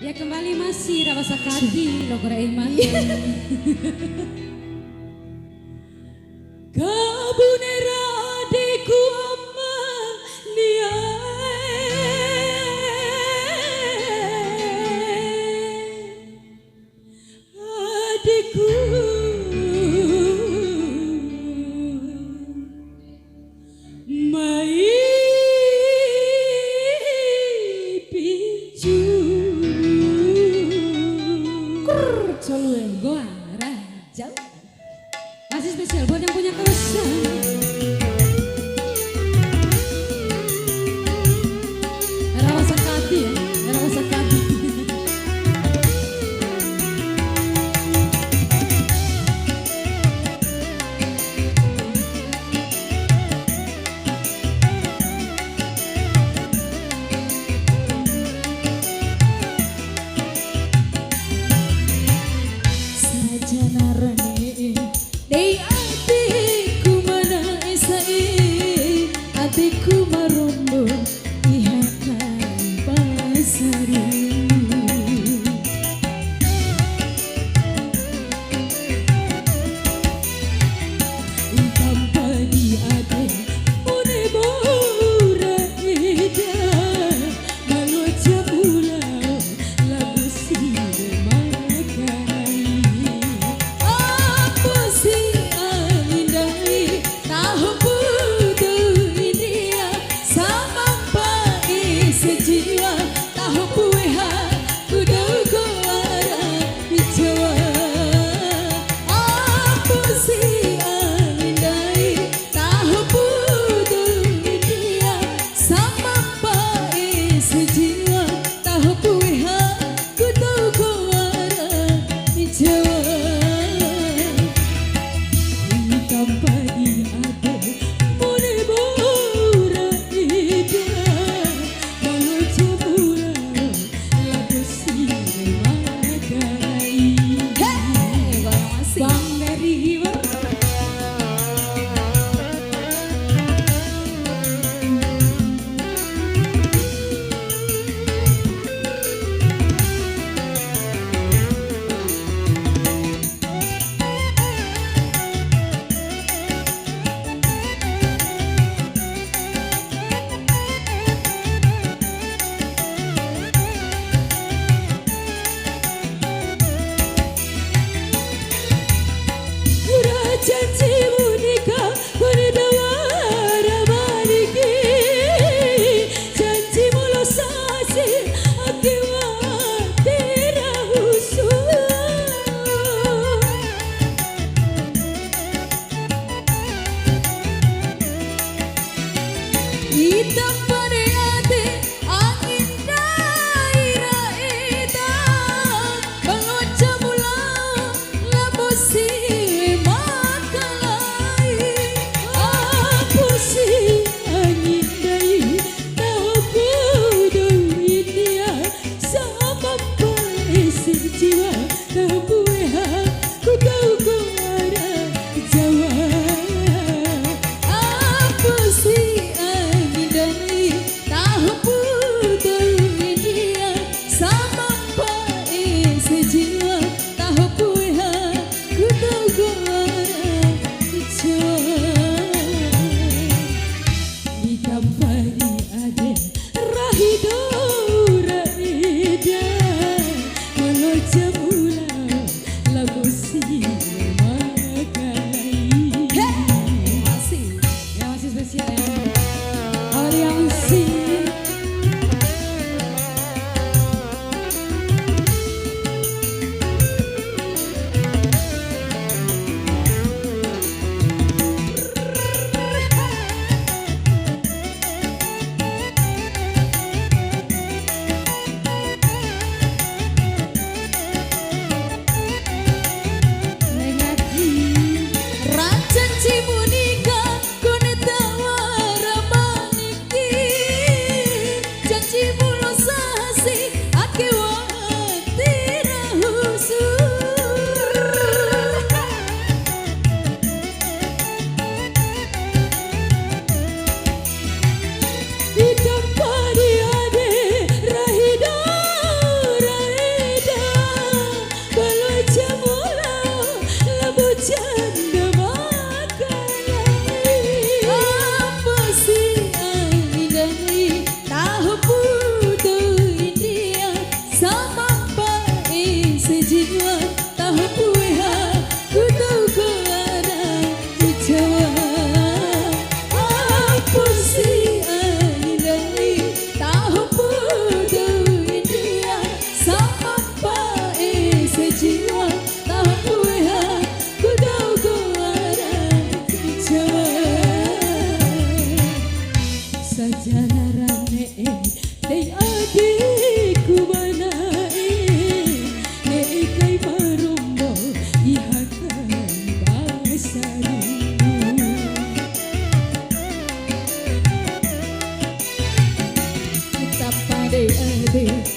Ya kembali masih Rawa Sakati Logora Iman. Kabunera adikku amma adikku mai pinju Goa Raja. Masih spesial buat yang punya kawasan. Rawa Sakati ya, Rawa Sakati. Dei adikku mana esai, adikku marombo ihakan pasari. Tanpa di ade one bora ida, malu jabulau lagu si makai. Sejiwa tahu pueha kudau goara bijawa apa sih andai tahu pudu dia sama pai sejiwa tahu pueha kudau goara bijawa tanpa diade mone bora ida janjimu nikah berdawara maliki, janjimu lo sasi akiwa tirahusu. Hitam pada hati angin daerah edan mengocam ulang labusi. Jiwa tahu pueha ku tahu goara Jawa apa sih angin dari tahu pudu dia sama pai sejiwa tahu pueha ku tahu goara Jawa di kampari ade rahido raida jabulau lagu si makai. Masih spesial ya. Aliansi. hati